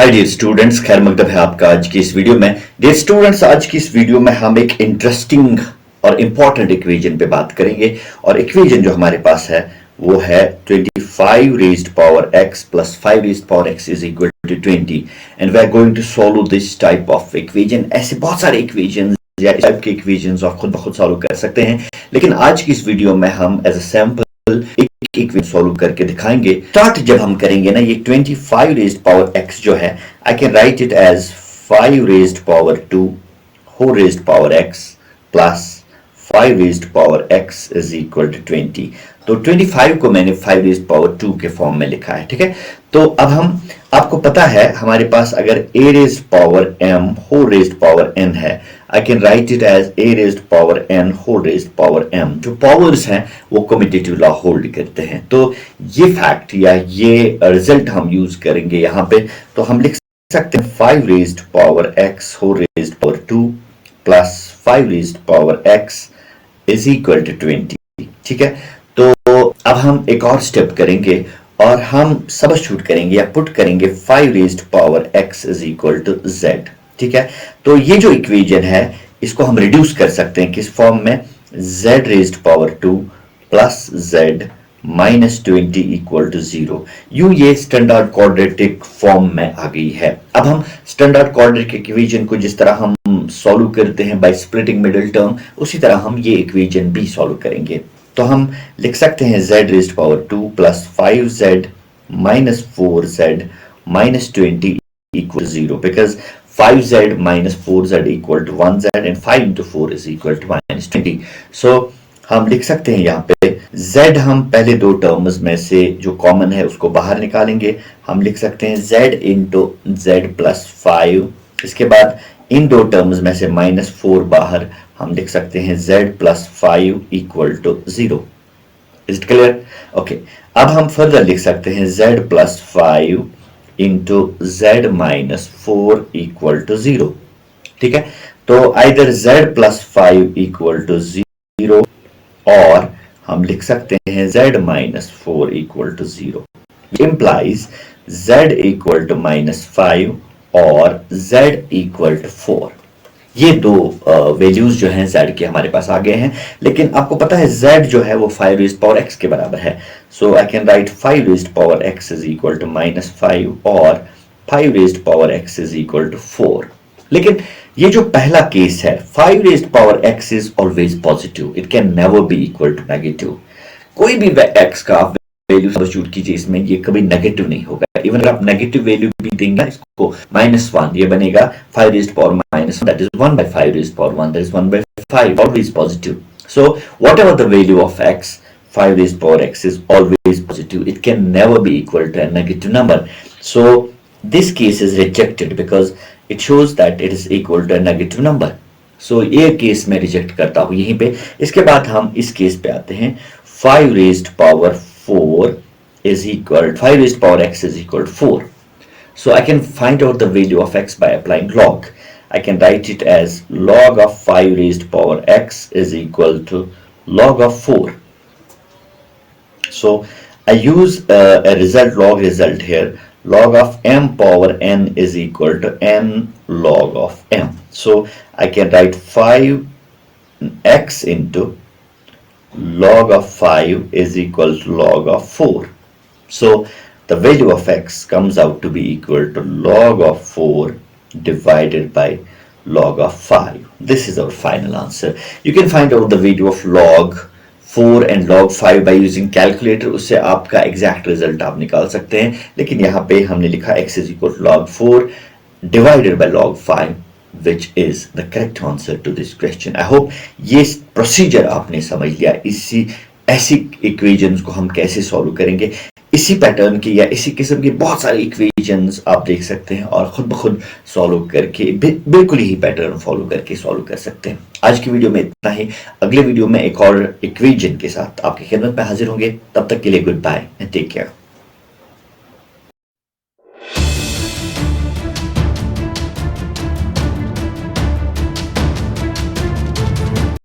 Hi dear students, खैर मकदम है आपका आज की इस वीडियो में। डियर स्टूडेंट्स, आज की इस वीडियो में हम एक इंटरेस्टिंग और इंपॉर्टेंट इक्वेशन पे बात करेंगे। और इक्वेशन जो हमारे पास है वो है 25 raised power x plus 5 raised power x is equal to 20 and we are going to solve this type of equation. ऐसे बहुत सारे इक्वेशन या इस टाइप के इक्वेशंस आप खुद ब खुद सॉल्व कर सकते हैं, लेकिन आज की इस वीडियो में हम as a sample equation solve करके दिखाएंगे। स्टार्ट जब हम करेंगे ना, ये 25 रेज्ड पावर x जो है, I can write it as 5 raised power 2 whole raised power x plus 5 raised power x is equal to 20। तो 25 को मैंने 5 रेज्ड पावर 2 के फॉर्म में लिखा है, ठीक है। तो अब हम, आपको पता है हमारे पास अगर a raised power m whole raised power n है, I can write it as a raised power n whole raised power m। जो पावर्स हैं वो कम्यूटेटिव लॉ होल्ड करते हैं। तो ये फैक्ट या ये रिजल्ट हम यूज करेंगे यहाँ पे। तो हम लिख सकते हैं 5 raised power x whole raised power 2 plus 5 raised power x is equal to 20, ठीक है। तो अब हम एक और स्टेप करेंगे और हम सबस्टिट्यूट करेंगे या पुट करेंगे 5 raised power x is equal to z, ठीक है। तो ये जो इक्वेशन है इसको हम रिड्यूस कर सकते हैं किस फॉर्म में, z raised power 2 plus z minus 20 equal to 0। यूं ये स्टैंडर्ड क्वाड्रेटिक फॉर्म में आ गई है। अब हम स्टैंडर्ड क्वाड्रेटिक इक्वेशन को जिस तरह हम सॉल्व करते हैं बाय स्प्लिटिंग मिडिल टर्म, उसी तरह हम ये इक्वेशन भी सॉल्व करेंगे। तो हम लिख सकते हैं z raised power 2 plus 5z minus 4z minus 20 equal 0, because 5z minus 4z equal to 1z and 5 into 4 is equal to minus 20. So हम लिख सकते हैं यहाँ पे z, हम पहले दो टर्म्स में से जो कॉमन है उसको बाहर निकालेंगे। हम लिख सकते हैं z into z plus 5। इसके बाद इन दो टर्म्स में से -4 बाहर, हम लिख सकते हैं z plus 5 equal to 0। Is it clear? Okay. अब हम फर्दर लिख सकते हैं z plus 5 into z minus 4 equal to 0, ठीक है। तो either z plus 5 equal to 0 और हम लिख सकते हैं z minus 4 equal to 0, implies z equal to minus 5 और z equal to 4। ये दो वैल्यूज जो हैं z के हमारे पास आ गए हैं, लेकिन आपको पता है z जो है वो 5 रेज्ड पावर x के बराबर है। So I can write 5 raised power x is equal to -5 और 5 raised power x is equal to 4। लेकिन ये जो पहला केस है, 5 raised power x is always positive, it can never be equal to negative. कोई भी x का आप वैल्यू सब्स्टिट्यूट कीजिए इसमें, ये कभी नेगेटिव नहीं होगा। इवन अगर आप नेगेटिव वैल्यू भी देंगे इसको -1, ये बनेगा 5 raised power -1, that is 1 by 5 raised power 1, that is 1 by 5, always positive. So whatever the value of x, 5 raised power x is always positive, it can never be equal to a negative number. So this case is rejected because it shows that it is equal to a negative number. So ये case मैं reject करता हूँ यहीं पे। इसके बाद हम इस केस पे आते हैं, 5 raised power 4 is equal, 5 raised power x is equal to 4. So I can find out the value of x by applying log. I can write it as log of 5 raised power x is equal to log of 4. So I use a result, log result here. Log of m power n is equal to n log of m. So I can write 5x into log of 5 is equal to log of 4. So the value of x comes out to be equal to log of 4 divided by log of 5. This is our final answer. You can find out the value of log 4 and log 5 by using calculator. उससे आपका exact result आप निकाल सकते हैं, लेकिन यहाँ पे हमने लिखा x is equal to log 4 divided by log 5, which is the correct answer to this question. I hope ये procedure आपने समझ लिया। ऐसी इक्वेशंस को हम कैसे सॉल्व करेंगे, इसी पैटर्न की या इसी किस्म की बहुत सारी इक्वेशंस आप देख सकते हैं और खुद ब खुद सॉल्व करके बिल्कुल ही पैटर्न फॉलो करके सॉल्व कर सकते हैं। आज की वीडियो में इतना ही। अगले वीडियो में एक और इक्वेशन के साथ आपकी खिदमत में हाजिर होंगे। तब तक के लिए goodbye and take care.